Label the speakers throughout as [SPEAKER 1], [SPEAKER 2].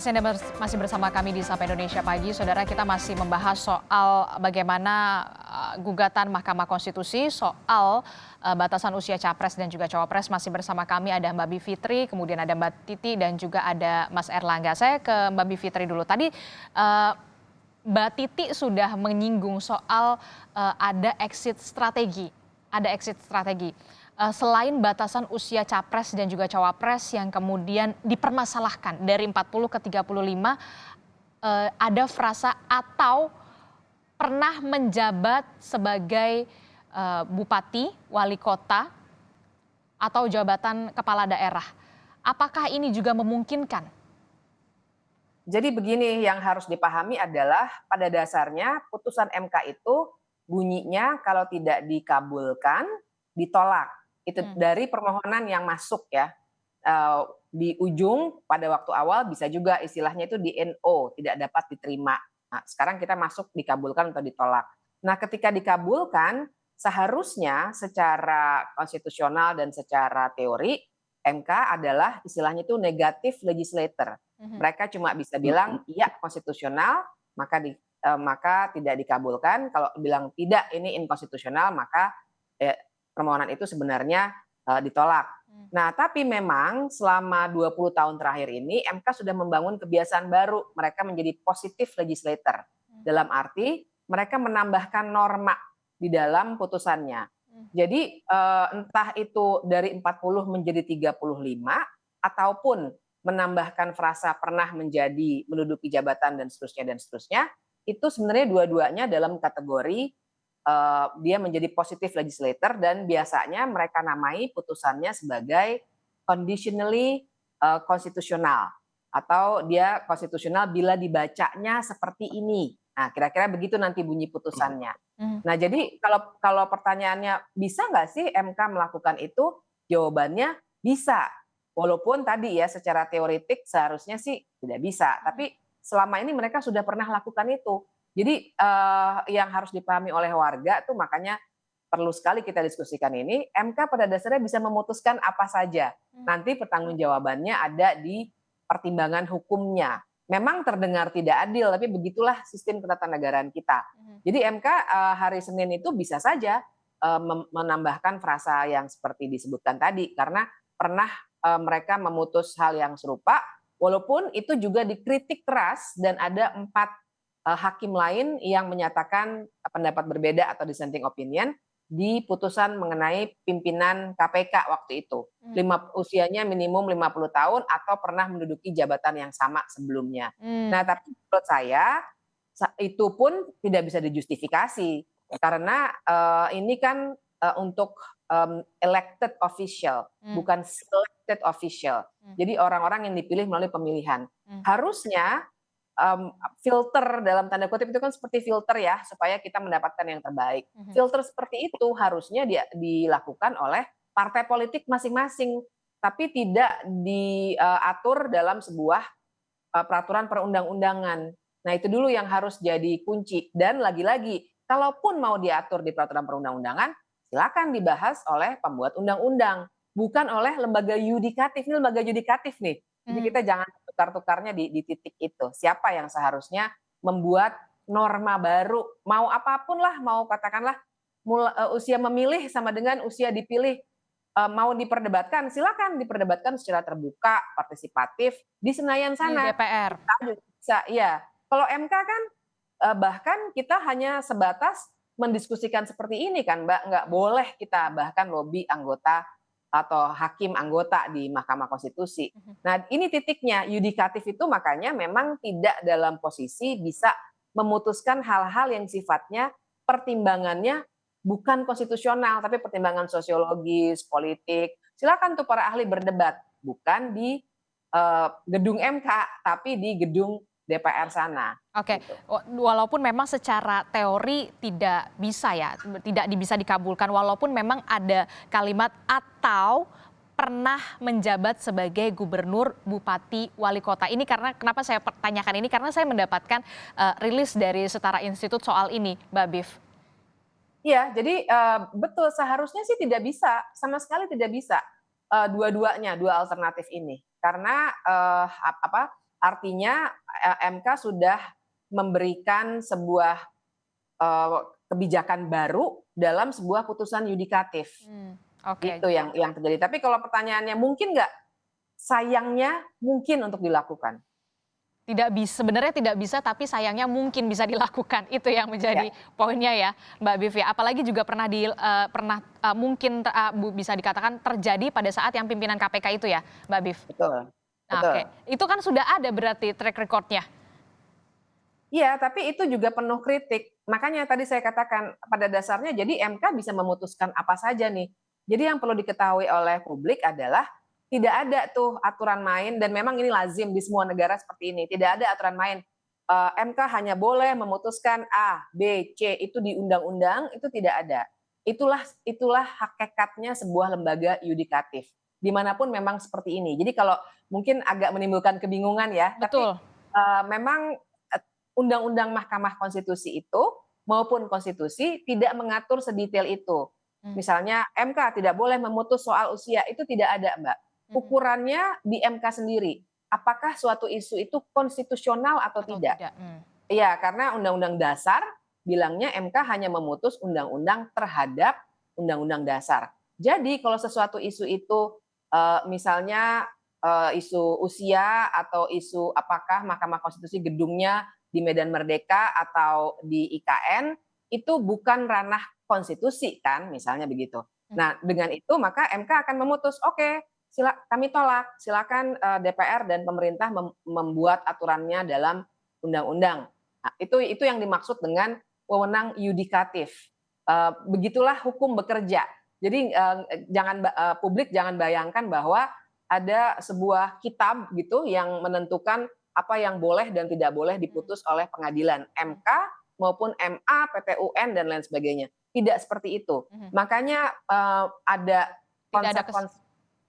[SPEAKER 1] Anda masih bersama kami di Sapa Indonesia Pagi. Saudara, kita masih membahas soal bagaimana gugatan Mahkamah Konstitusi soal batasan usia capres dan juga cawapres. Masih bersama kami ada Mbak Bivitri, kemudian ada Mbak Titi dan juga ada Mas Erlangga. Saya ke Mbak Bivitri dulu. Tadi Mbak Titi sudah menyinggung soal ada exit strategi. Ada exit strategi. Selain batasan usia capres dan juga cawapres yang kemudian dipermasalahkan dari 40 ke 35, ada frasa atau pernah menjabat sebagai bupati, wali kota, atau jabatan kepala daerah. Apakah ini juga memungkinkan?
[SPEAKER 2] Jadi begini, yang harus dipahami adalah pada dasarnya putusan MK itu bunyinya kalau tidak dikabulkan, ditolak. Itu dari permohonan yang masuk ya. Di ujung pada waktu awal bisa juga istilahnya itu di NO, tidak dapat diterima. Nah, sekarang kita masuk dikabulkan atau ditolak. Nah, ketika dikabulkan, seharusnya secara konstitusional dan secara teori, MK adalah istilahnya itu negatif legislator. Mereka cuma bisa bilang iya konstitusional, maka tidak dikabulkan. Kalau bilang tidak ini inkonstitusional, maka permohonan itu sebenarnya ditolak. Nah, tapi memang selama 20 tahun terakhir ini MK sudah membangun kebiasaan baru. Mereka menjadi positif legislator. Dalam arti mereka menambahkan norma di dalam putusannya. Jadi entah itu dari 40 menjadi 35 ataupun menambahkan frasa pernah menduduki jabatan dan seterusnya, itu sebenarnya dua-duanya dalam kategori dia menjadi positif legislator dan biasanya mereka namai putusannya sebagai conditionally konstitusional atau dia konstitusional bila dibacanya seperti ini. Nah, kira-kira begitu nanti bunyi putusannya. Nah, jadi kalau pertanyaannya bisa nggak sih MK melakukan itu? Jawabannya bisa. Walaupun tadi ya secara teoretik seharusnya sih tidak bisa, tapi selama ini mereka sudah pernah lakukan itu. Jadi yang harus dipahami oleh warga tuh makanya perlu sekali kita diskusikan ini, MK pada dasarnya bisa memutuskan apa saja. Nanti pertanggungjawabannya ada di pertimbangan hukumnya. Memang terdengar tidak adil, tapi begitulah sistem ketatanegaraan kita. Jadi MK hari Senin itu bisa saja menambahkan frasa yang seperti disebutkan tadi, karena pernah mereka memutus hal yang serupa, walaupun itu juga dikritik keras dan ada 4 hakim lain yang menyatakan pendapat berbeda atau dissenting opinion di putusan mengenai pimpinan KPK waktu itu. Usianya minimum 50 tahun atau pernah menduduki jabatan yang sama sebelumnya. Nah, tapi menurut saya itu pun tidak bisa dijustifikasi karena ini kan untuk elected official, bukan selected official. Jadi orang-orang yang dipilih melalui pemilihan. Harusnya filter dalam tanda kutip itu kan seperti filter ya supaya kita mendapatkan yang terbaik. Filter seperti itu harusnya dilakukan oleh partai politik masing-masing, tapi tidak diatur dalam sebuah peraturan perundang-undangan. Nah, itu dulu yang harus jadi kunci. Dan lagi-lagi, kalaupun mau diatur di peraturan perundang-undangan, silakan dibahas oleh pembuat undang-undang, bukan oleh lembaga yudikatif. Ini lembaga yudikatif nih. Jadi kita jangan tukar-tukarnya di titik itu. Siapa yang seharusnya membuat norma baru, mau apapun lah, mau katakanlah usia memilih sama dengan usia dipilih, mau diperdebatkan, silakan diperdebatkan secara terbuka, partisipatif di Senayan sana.
[SPEAKER 1] Di DPR.
[SPEAKER 2] Bisa, ya. Kalau MK kan bahkan kita hanya sebatas mendiskusikan seperti ini kan, Mbak, nggak boleh kita bahkan lobby anggota atau hakim anggota di Mahkamah Konstitusi. Nah, ini titiknya, yudikatif itu makanya memang tidak dalam posisi bisa memutuskan hal-hal yang sifatnya pertimbangannya bukan konstitusional, tapi pertimbangan sosiologis, politik. Silakan tuh para ahli berdebat, bukan di gedung MK, tapi di gedung DPR sana.
[SPEAKER 1] Oke,
[SPEAKER 2] Gitu.
[SPEAKER 1] walaupun memang secara teori tidak bisa ya, tidak bisa dikabulkan, walaupun memang ada kalimat atau pernah menjabat sebagai gubernur, bupati, wali kota. Ini karena kenapa saya pertanyakan ini, karena saya mendapatkan rilis dari Setara Institut soal ini, Mbak Biv.
[SPEAKER 2] Iya, jadi betul seharusnya sih tidak bisa, sama sekali tidak bisa dua-duanya, dua alternatif ini. Karena Artinya MK sudah memberikan sebuah kebijakan baru dalam sebuah putusan yudikatif.
[SPEAKER 1] Oke.
[SPEAKER 2] Itu yang terjadi. Tapi kalau pertanyaannya mungkin nggak? Sayangnya mungkin untuk dilakukan.
[SPEAKER 1] Sebenarnya tidak bisa, tapi sayangnya mungkin bisa dilakukan. Itu yang menjadi poinnya ya, Mbak Bif ya. Apalagi juga mungkin bisa dikatakan terjadi pada saat yang pimpinan KPK itu ya, Mbak Bif.
[SPEAKER 2] Betul.
[SPEAKER 1] Nah,
[SPEAKER 2] Betul.
[SPEAKER 1] oke, itu kan sudah ada berarti track recordnya.
[SPEAKER 2] Iya, tapi itu juga penuh kritik. Makanya tadi saya katakan pada dasarnya jadi MK bisa memutuskan apa saja nih. Jadi yang perlu diketahui oleh publik adalah tidak ada tuh aturan main dan memang ini lazim di semua negara seperti ini. Tidak ada aturan main. MK hanya boleh memutuskan A, B, C itu di undang-undang itu tidak ada. Itulah hakikatnya sebuah lembaga yudikatif. Dimanapun memang seperti ini. Jadi kalau mungkin agak menimbulkan kebingungan ya,
[SPEAKER 1] Betul.
[SPEAKER 2] tapi memang undang-undang Mahkamah Konstitusi itu maupun konstitusi tidak mengatur sedetail itu. Misalnya MK tidak boleh memutus soal usia, itu tidak ada, Mbak. Ukurannya di MK sendiri. Apakah suatu isu itu konstitusional atau tidak? Iya, karena Undang-Undang Dasar bilangnya MK hanya memutus undang-undang terhadap Undang-Undang Dasar. Jadi kalau sesuatu isu itu misalnya isu usia atau isu apakah Mahkamah Konstitusi gedungnya di Medan Merdeka atau di IKN, itu bukan ranah konstitusi kan, misalnya begitu. Nah, dengan itu maka MK akan memutus, oke, kami tolak, silakan DPR dan pemerintah membuat aturannya dalam undang-undang. Nah, itu yang dimaksud dengan wewenang yudikatif. Begitulah hukum bekerja. Jadi publik jangan bayangkan bahwa ada sebuah kitab gitu yang menentukan apa yang boleh dan tidak boleh diputus oleh pengadilan MK maupun MA, PT UN dan lain sebagainya. Tidak seperti itu. Makanya ada konsep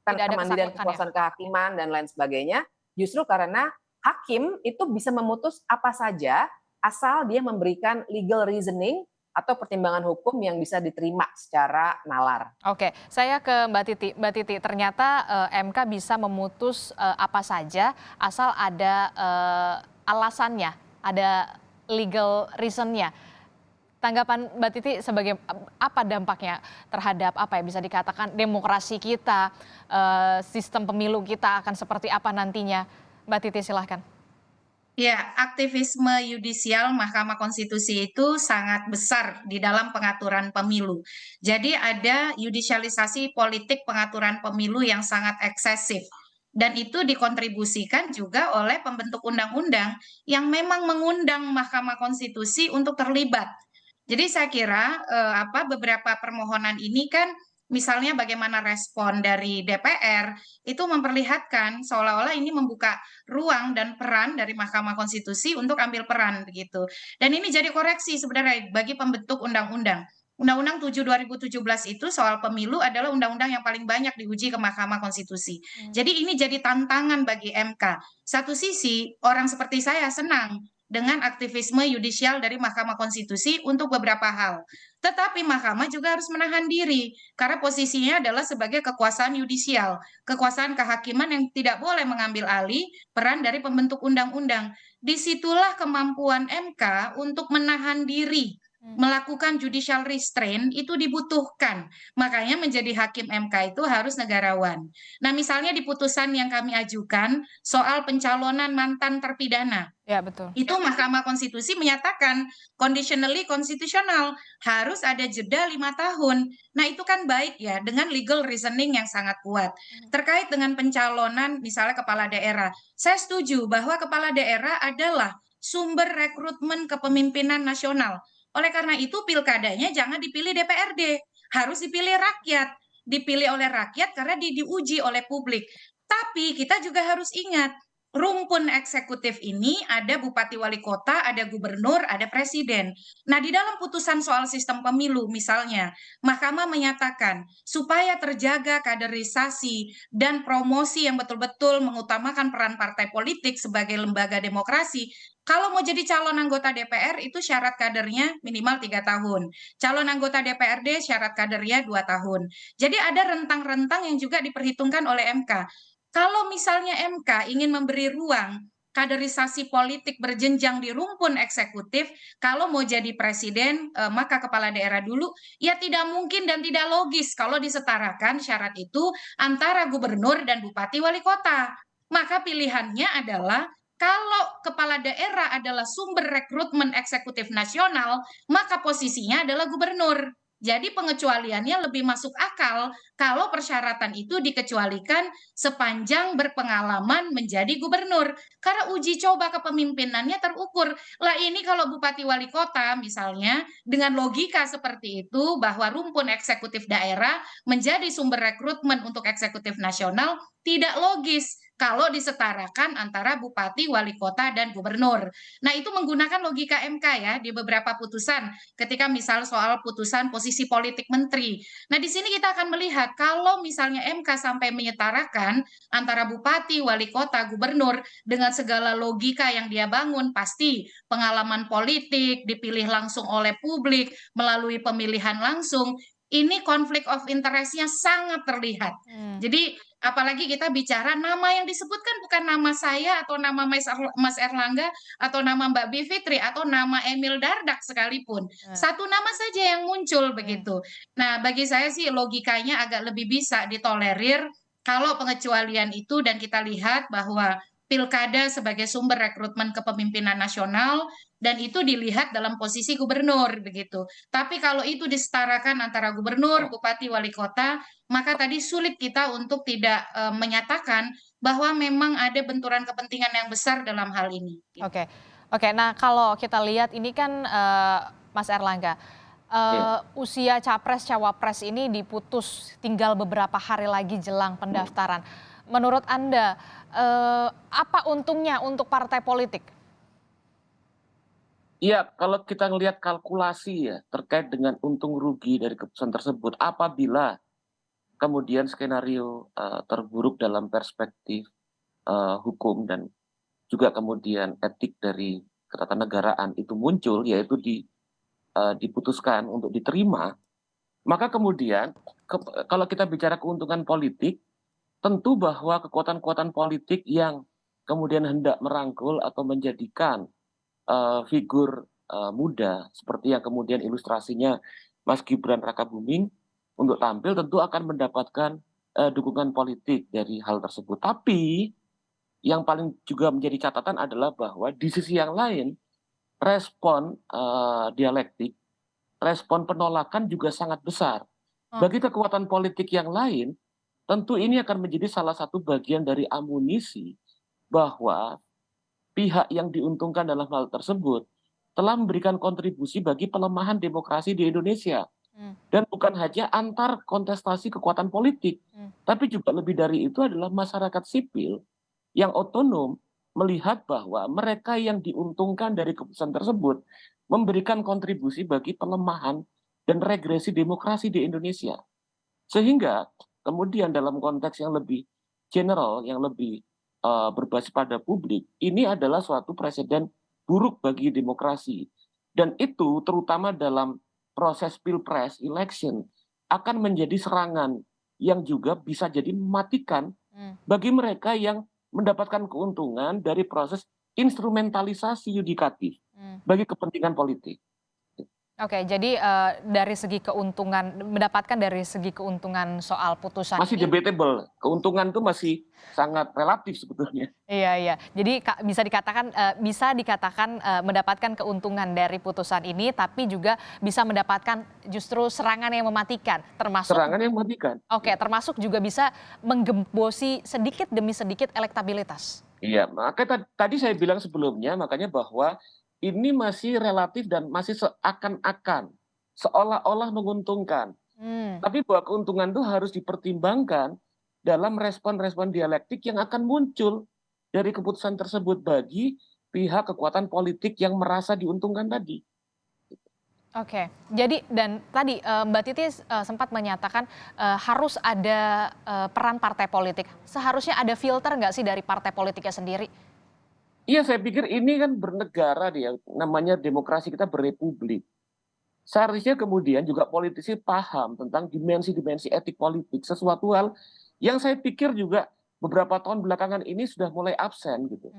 [SPEAKER 2] kemandirian kekuasaan kehakiman dan lain sebagainya. Justru karena hakim itu bisa memutus apa saja asal dia memberikan legal reasoning atau pertimbangan hukum yang bisa diterima secara nalar.
[SPEAKER 1] Oke, saya ke Mbak Titi. Mbak Titi, ternyata MK bisa memutus apa saja asal ada alasannya, ada legal reasonnya. Tanggapan Mbak Titi sebagai apa dampaknya terhadap apa ya bisa dikatakan demokrasi kita, sistem pemilu kita akan seperti apa nantinya? Mbak Titi silahkan.
[SPEAKER 3] Ya, aktivisme yudisial Mahkamah Konstitusi itu sangat besar di dalam pengaturan pemilu. Jadi ada yudisialisasi politik pengaturan pemilu yang sangat eksesif. Dan itu dikontribusikan juga oleh pembentuk undang-undang yang memang mengundang Mahkamah Konstitusi untuk terlibat. Jadi saya kira beberapa permohonan ini kan misalnya bagaimana respon dari DPR itu memperlihatkan seolah-olah ini membuka ruang dan peran dari Mahkamah Konstitusi untuk ambil peran begitu. Dan ini jadi koreksi sebenarnya bagi pembentuk undang-undang. Undang-Undang 7 2017 itu soal pemilu adalah undang-undang yang paling banyak diuji ke Mahkamah Konstitusi. Jadi ini jadi tantangan bagi MK. Satu sisi orang seperti saya senang dengan aktivisme yudisial dari Mahkamah Konstitusi untuk beberapa hal. Tetapi Mahkamah juga harus menahan diri karena posisinya adalah sebagai kekuasaan yudisial, kekuasaan kehakiman yang tidak boleh mengambil alih peran dari pembentuk undang-undang. Disitulah kemampuan MK untuk menahan diri, melakukan judicial restraint itu dibutuhkan. Makanya menjadi hakim MK itu harus negarawan. Nah, misalnya di putusan yang kami ajukan soal pencalonan mantan terpidana.
[SPEAKER 1] Ya, betul.
[SPEAKER 3] Itu Mahkamah Konstitusi menyatakan conditionally konstitusional, harus ada jeda 5 tahun. Nah, itu kan baik ya, dengan legal reasoning yang sangat kuat. Terkait dengan pencalonan misalnya kepala daerah, saya setuju bahwa kepala daerah adalah sumber rekrutmen kepemimpinan nasional. Oleh karena itu pilkadanya jangan dipilih DPRD, harus dipilih rakyat. Dipilih oleh rakyat karena diuji oleh publik. Tapi kita juga harus ingat, rumpun eksekutif ini ada bupati wali kota, ada gubernur, ada presiden. Nah, di dalam putusan soal sistem pemilu misalnya, Mahkamah menyatakan supaya terjaga kaderisasi dan promosi yang betul-betul mengutamakan peran partai politik sebagai lembaga demokrasi, kalau mau jadi calon anggota DPR itu syarat kadernya minimal 3 tahun. Calon anggota DPRD syarat kadernya 2 tahun. Jadi ada rentang-rentang yang juga diperhitungkan oleh MK. Kalau misalnya MK ingin memberi ruang kaderisasi politik berjenjang di rumpun eksekutif, kalau mau jadi presiden, maka kepala daerah dulu, ya tidak mungkin dan tidak logis kalau disetarakan syarat itu antara gubernur dan bupati wali kota. Maka pilihannya adalah kalau kepala daerah adalah sumber rekrutmen eksekutif nasional, maka posisinya adalah gubernur. Jadi pengecualiannya lebih masuk akal kalau persyaratan itu dikecualikan sepanjang berpengalaman menjadi gubernur. Karena uji coba kepemimpinannya terukur. Lah ini kalau bupati wali kota misalnya dengan logika seperti itu bahwa rumpun eksekutif daerah menjadi sumber rekrutmen untuk eksekutif nasional tidak logis kalau disetarakan antara bupati, wali kota, dan gubernur. Nah, itu menggunakan logika MK ya di beberapa putusan ketika misal soal putusan posisi politik menteri. Nah, di sini kita akan melihat kalau misalnya MK sampai menyetarakan antara bupati, wali kota, gubernur dengan segala logika yang dia bangun, pasti pengalaman politik dipilih langsung oleh publik melalui pemilihan langsung, ini konflik of interest-nya sangat terlihat. Jadi apalagi kita bicara nama yang disebutkan bukan nama saya atau nama Mas Erlangga atau nama Mbak Bivitri atau nama Emil Dardak sekalipun. Satu nama saja yang muncul begitu. Nah, bagi saya sih logikanya agak lebih bisa ditolerir kalau pengecualian itu dan kita lihat bahwa pilkada sebagai sumber rekrutmen kepemimpinan nasional dan itu dilihat dalam posisi gubernur begitu. Tapi kalau itu disetarakan antara gubernur, bupati, wali kota, maka tadi sulit kita untuk tidak menyatakan bahwa memang ada benturan kepentingan yang besar dalam hal ini.
[SPEAKER 1] Oke, oke. Nah kalau kita lihat ini kan Mas Erlangga, usia capres cawapres ini diputus tinggal beberapa hari lagi jelang pendaftaran. Menurut Anda apa untungnya untuk partai politik?
[SPEAKER 4] Iya, kalau kita ngelihat kalkulasi ya terkait dengan untung rugi dari keputusan tersebut, apabila kemudian skenario terburuk dalam perspektif hukum dan juga kemudian etik dari ketatanegaraan itu muncul, yaitu diputuskan untuk diterima, maka kemudian kalau kita bicara keuntungan politik, tentu bahwa kekuatan-kekuatan politik yang kemudian hendak merangkul atau menjadikan figur muda seperti yang kemudian ilustrasinya Mas Gibran Rakabuming untuk tampil tentu akan mendapatkan dukungan politik dari hal tersebut. Tapi yang paling juga menjadi catatan adalah bahwa di sisi yang lain respon dialektik, respon penolakan juga sangat besar. Bagi kekuatan politik yang lain, tentu ini akan menjadi salah satu bagian dari amunisi bahwa pihak yang diuntungkan dalam hal tersebut telah memberikan kontribusi bagi pelemahan demokrasi di Indonesia. Dan bukan hanya antar kontestasi kekuatan politik, tapi juga lebih dari itu adalah masyarakat sipil yang otonom melihat bahwa mereka yang diuntungkan dari keputusan tersebut memberikan kontribusi bagi pelemahan dan regresi demokrasi di Indonesia. Sehingga kemudian dalam konteks yang lebih general, yang lebih berbasis pada publik, ini adalah suatu presiden buruk bagi demokrasi. Dan itu terutama dalam proses pilpres, election, akan menjadi serangan yang juga bisa jadi mematikan bagi mereka yang mendapatkan keuntungan dari proses instrumentalisasi yudikatif bagi kepentingan politik.
[SPEAKER 1] Oke, jadi dari segi keuntungan, mendapatkan dari segi keuntungan soal putusan
[SPEAKER 4] Masih
[SPEAKER 1] ini.
[SPEAKER 4] debatable, keuntungan itu masih sangat relatif sebetulnya.
[SPEAKER 1] Iya, iya. Jadi bisa dikatakan mendapatkan keuntungan dari putusan ini, tapi juga bisa mendapatkan justru serangan yang mematikan, termasuk
[SPEAKER 4] Serangan yang mematikan.
[SPEAKER 1] Oke, termasuk juga bisa menggembosi sedikit demi sedikit elektabilitas.
[SPEAKER 4] Iya, makanya tadi saya bilang sebelumnya, makanya bahwa ini masih relatif dan masih seakan-akan, seolah-olah menguntungkan. Tapi bahwa keuntungan itu harus dipertimbangkan dalam respon-respon dialektik yang akan muncul dari keputusan tersebut bagi pihak kekuatan politik yang merasa diuntungkan tadi.
[SPEAKER 1] Oke, jadi dan tadi Mbak Titi sempat menyatakan harus ada peran partai politik. Seharusnya ada filter nggak sih dari partai politiknya sendiri?
[SPEAKER 4] Iya, saya pikir ini kan bernegara dia, namanya demokrasi kita berrepublik. Seharusnya kemudian juga politisi paham tentang dimensi-dimensi etik politik, sesuatu hal yang saya pikir juga beberapa tahun belakangan ini sudah mulai absen gitu.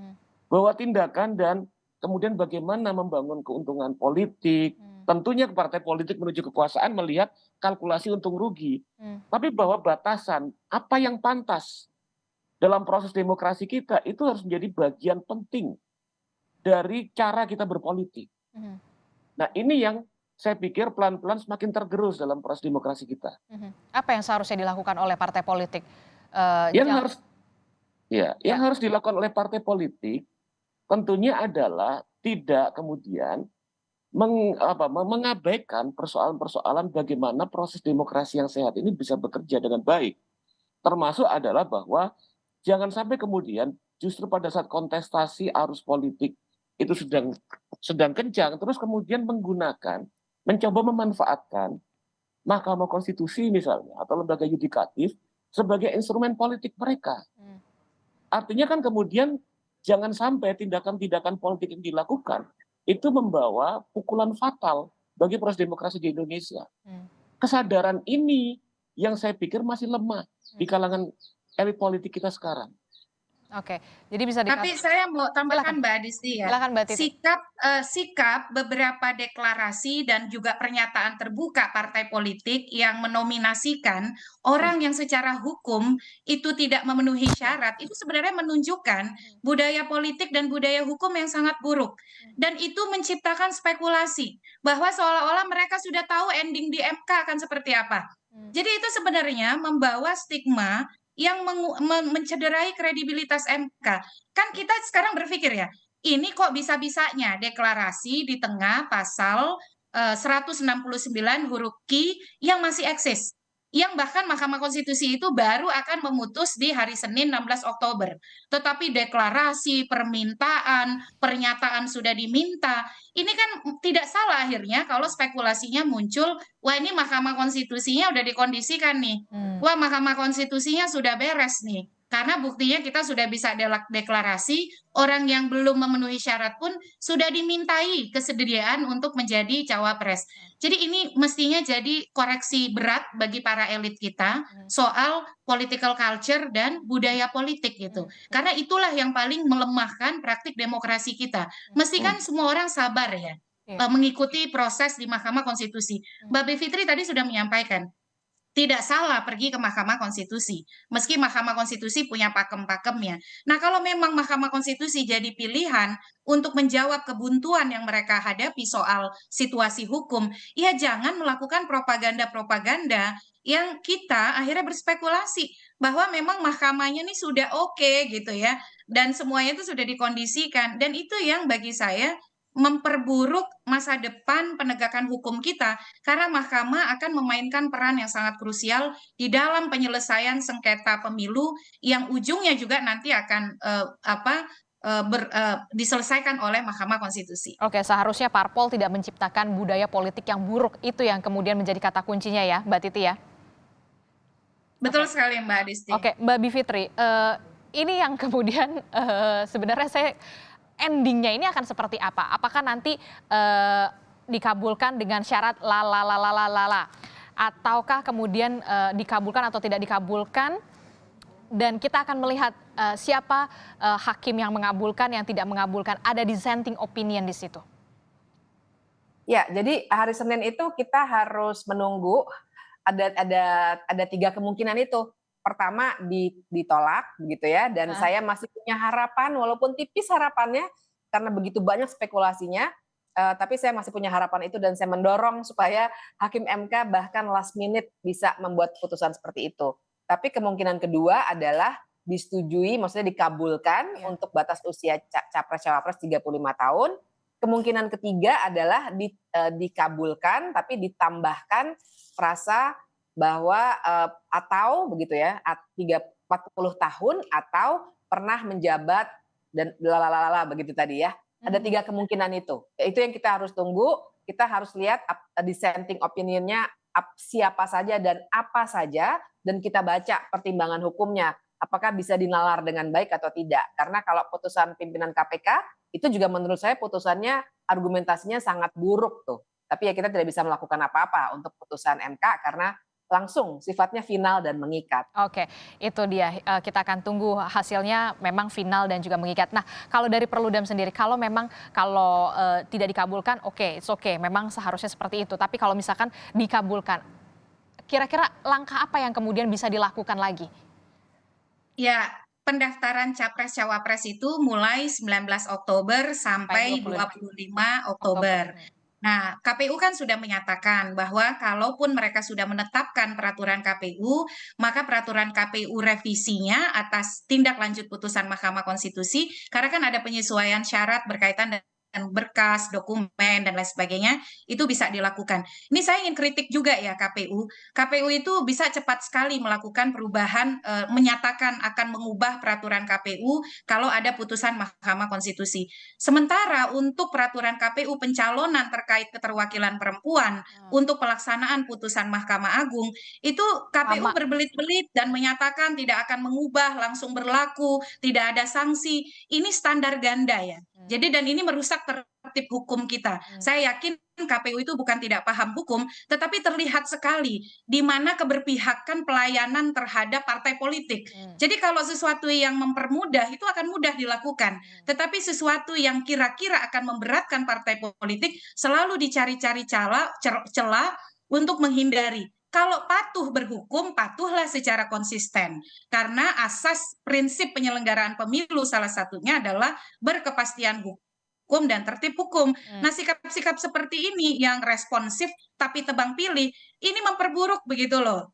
[SPEAKER 4] bahwa tindakan dan kemudian bagaimana membangun keuntungan politik, tentunya partai politik menuju kekuasaan melihat kalkulasi untung rugi. Tapi bahwa batasan apa yang pantas dalam proses demokrasi kita itu harus menjadi bagian penting dari cara kita berpolitik. Nah, ini yang saya pikir pelan-pelan semakin tergerus dalam proses demokrasi kita.
[SPEAKER 1] Apa yang seharusnya dilakukan oleh partai politik?
[SPEAKER 4] Yang harus dilakukan oleh partai politik tentunya adalah tidak kemudian mengabaikan persoalan-persoalan bagaimana proses demokrasi yang sehat ini bisa bekerja dengan baik. Termasuk adalah bahwa jangan sampai kemudian justru pada saat kontestasi arus politik itu sedang kencang, terus kemudian mencoba memanfaatkan Mahkamah Konstitusi misalnya atau lembaga yudikatif sebagai instrumen politik mereka. Artinya kan kemudian jangan sampai tindakan-tindakan politik yang dilakukan itu membawa pukulan fatal bagi proses demokrasi di Indonesia. Kesadaran ini yang saya pikir masih lemah di kalangan elit politik kita sekarang.
[SPEAKER 1] Oke, jadi bisa
[SPEAKER 3] Tapi saya mau tambahkan
[SPEAKER 1] Silakan.
[SPEAKER 3] Mbak Adisti ya,
[SPEAKER 1] Silakan, Mbak Titi.
[SPEAKER 3] sikap beberapa deklarasi dan juga pernyataan terbuka partai politik yang menominasikan orang yang secara hukum itu tidak memenuhi syarat, itu sebenarnya menunjukkan budaya politik dan budaya hukum yang sangat buruk. Dan itu menciptakan spekulasi bahwa seolah-olah mereka sudah tahu ending di MK akan seperti apa. Jadi itu sebenarnya membawa stigma yang mencederai kredibilitas MK. Kan kita sekarang berpikir ya, ini kok bisa-bisanya deklarasi di tengah pasal 169 huruf Q yang masih eksis. Yang bahkan Mahkamah Konstitusi itu baru akan memutus di hari Senin 16 Oktober. Tetapi deklarasi, permintaan, pernyataan sudah diminta. Ini kan tidak salah akhirnya kalau spekulasinya muncul, wah ini Mahkamah Konstitusinya udah dikondisikan nih. Wah Mahkamah Konstitusinya sudah beres nih. Karena buktinya kita sudah bisa deklarasi, orang yang belum memenuhi syarat pun sudah dimintai kesediaan untuk menjadi cawapres. Jadi ini mestinya jadi koreksi berat bagi para elit kita soal political culture dan budaya politik gitu. Karena itulah yang paling melemahkan praktik demokrasi kita. Mesti kan semua orang sabar ya mengikuti proses di Mahkamah Konstitusi. Mbak Bivitri tadi sudah menyampaikan, tidak salah pergi ke Mahkamah Konstitusi, meski Mahkamah Konstitusi punya pakem-pakemnya. Nah, kalau memang Mahkamah Konstitusi jadi pilihan untuk menjawab kebuntuan yang mereka hadapi soal situasi hukum, ya jangan melakukan propaganda-propaganda yang kita akhirnya berspekulasi bahwa memang mahkamahnya ini sudah oke gitu ya, dan semuanya itu sudah dikondisikan, dan itu yang bagi saya memperburuk masa depan penegakan hukum kita karena mahkamah akan memainkan peran yang sangat krusial di dalam penyelesaian sengketa pemilu yang ujungnya juga nanti akan diselesaikan oleh Mahkamah Konstitusi.
[SPEAKER 1] Oke, seharusnya parpol tidak menciptakan budaya politik yang buruk. Itu yang kemudian menjadi kata kuncinya ya, Mbak Titi ya?
[SPEAKER 3] Betul sekali Mbak Adisti.
[SPEAKER 1] Oke, Mbak Bivitri, ini yang kemudian sebenarnya saya endingnya ini akan seperti apa? Apakah nanti dikabulkan dengan syarat la ataukah kemudian dikabulkan atau tidak dikabulkan, dan kita akan melihat siapa hakim yang mengabulkan, yang tidak mengabulkan, ada dissenting opinion di situ.
[SPEAKER 2] Ya, jadi hari Senin itu kita harus menunggu, ada 3 kemungkinan itu. Pertama ditolak begitu ya, dan saya masih punya harapan walaupun tipis harapannya karena begitu banyak spekulasinya, tapi saya masih punya harapan itu dan saya mendorong supaya hakim MK bahkan last minute bisa membuat putusan seperti itu. Tapi kemungkinan kedua adalah disetujui, maksudnya dikabulkan untuk batas usia capres-cawapres 35 tahun. Kemungkinan ketiga adalah dikabulkan tapi ditambahkan frasa bahwa atau begitu ya 40 tahun atau pernah menjabat dan lalalala begitu tadi ya. Ada 3 kemungkinan itu. Itu yang kita harus tunggu. Kita harus lihat dissenting opinion-nya siapa saja dan apa saja, dan kita baca pertimbangan hukumnya. Apakah bisa dinalar dengan baik atau tidak. Karena kalau putusan pimpinan KPK itu juga menurut saya putusannya argumentasinya sangat buruk tuh. Tapi ya kita tidak bisa melakukan apa-apa untuk putusan MK karena langsung sifatnya final dan mengikat.
[SPEAKER 1] Oke, itu dia. Kita akan tunggu hasilnya memang final dan juga mengikat. Nah, kalau dari Perludem sendiri, kalau tidak dikabulkan, oke, it's okay. Memang seharusnya seperti itu. Tapi kalau misalkan dikabulkan, kira-kira langkah apa yang kemudian bisa dilakukan lagi?
[SPEAKER 3] Ya, pendaftaran Capres-Cawapres itu mulai 19 Oktober sampai 25 Oktober. Nah, KPU kan sudah menyatakan bahwa kalaupun mereka sudah menetapkan peraturan KPU, maka peraturan KPU revisinya atas tindak lanjut putusan Mahkamah Konstitusi, karena kan ada penyesuaian syarat berkaitan dengan berkas, dokumen, dan lain sebagainya, itu bisa dilakukan. Ini saya ingin kritik juga ya KPU. KPU itu bisa cepat sekali melakukan perubahan, menyatakan akan mengubah peraturan KPU kalau ada putusan Mahkamah Konstitusi. Sementara untuk peraturan KPU pencalonan terkait keterwakilan perempuan untuk pelaksanaan putusan Mahkamah Agung, itu KPU berbelit-belit dan menyatakan tidak akan mengubah, langsung berlaku, tidak ada sanksi. Ini standar ganda ya. Jadi dan ini merusak tertib hukum kita. Saya yakin KPU itu bukan tidak paham hukum, tetapi terlihat sekali di mana keberpihakan pelayanan terhadap partai politik. Jadi kalau sesuatu yang mempermudah itu akan mudah dilakukan, tetapi sesuatu yang kira-kira akan memberatkan partai politik selalu dicari-cari celah untuk menghindari. Kalau patuh berhukum, patuhlah secara konsisten. Karena asas prinsip penyelenggaraan pemilu salah satunya adalah berkepastian hukum dan tertib hukum. Nah, sikap-sikap seperti ini yang responsif tapi tebang pilih, ini memperburuk begitu loh.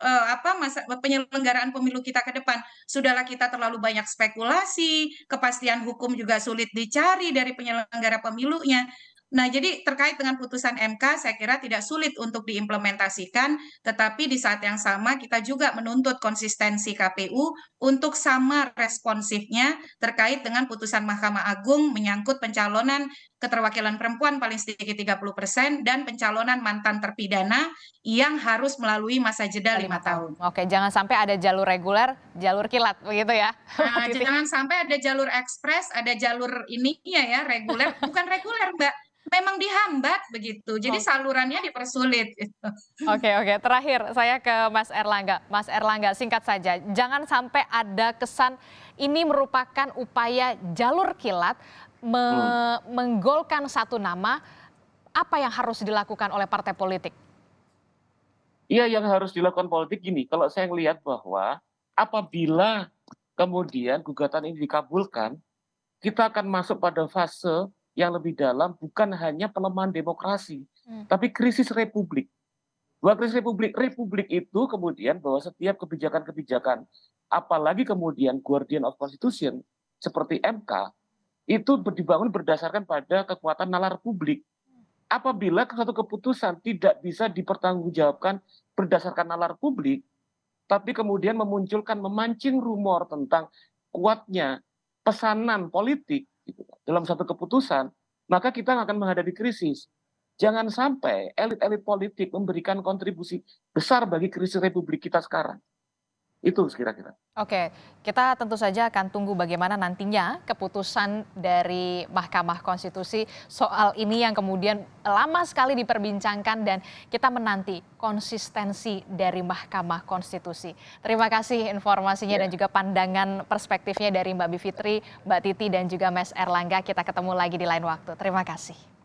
[SPEAKER 3] Masa penyelenggaraan pemilu kita ke depan. Sudahlah kita terlalu banyak spekulasi, kepastian hukum juga sulit dicari dari penyelenggara pemilunya. Nah, jadi terkait dengan putusan MK, saya kira tidak sulit untuk diimplementasikan, tetapi di saat yang sama kita juga menuntut konsistensi KPU untuk sama responsifnya terkait dengan putusan Mahkamah Agung menyangkut pencalonan keterwakilan perempuan paling sedikit 30% dan pencalonan mantan terpidana yang harus melalui masa jeda 5 tahun.
[SPEAKER 1] Oke, jangan sampai ada jalur reguler, jalur kilat, begitu ya?
[SPEAKER 3] Nah, jangan sampai ada jalur ekspres, ada jalur ininya ya, reguler, bukan reguler, Mbak. Memang dihambat begitu, jadi salurannya dipersulit.
[SPEAKER 1] Oke, terakhir saya ke Mas Erlangga. Mas Erlangga, singkat saja, jangan sampai ada kesan ini merupakan upaya jalur kilat menggolkan satu nama. Apa yang harus dilakukan oleh partai politik?
[SPEAKER 4] Iya, yang harus dilakukan politik gini, kalau saya melihat bahwa apabila kemudian gugatan ini dikabulkan, kita akan masuk pada fase yang lebih dalam, bukan hanya pelemahan demokrasi, tapi krisis republik. Bahwa krisis republik itu kemudian bahwa setiap kebijakan-kebijakan, apalagi kemudian Guardian of Constitution seperti MK, itu dibangun berdasarkan pada kekuatan nalar publik. Apabila suatu keputusan tidak bisa dipertanggungjawabkan berdasarkan nalar publik, tapi kemudian memancing rumor tentang kuatnya pesanan politik dalam satu keputusan, maka kita akan menghadapi krisis. Jangan sampai elit-elit politik memberikan kontribusi besar bagi krisis republik kita sekarang. Itu kira-kira.
[SPEAKER 1] Oke, kita tentu saja akan tunggu bagaimana nantinya keputusan dari Mahkamah Konstitusi soal ini yang kemudian lama sekali diperbincangkan dan kita menanti konsistensi dari Mahkamah Konstitusi. Terima kasih informasinya dan juga pandangan perspektifnya dari Mbak Bivitri, Mbak Titi dan juga Mas Erlangga. Kita ketemu lagi di lain waktu. Terima kasih.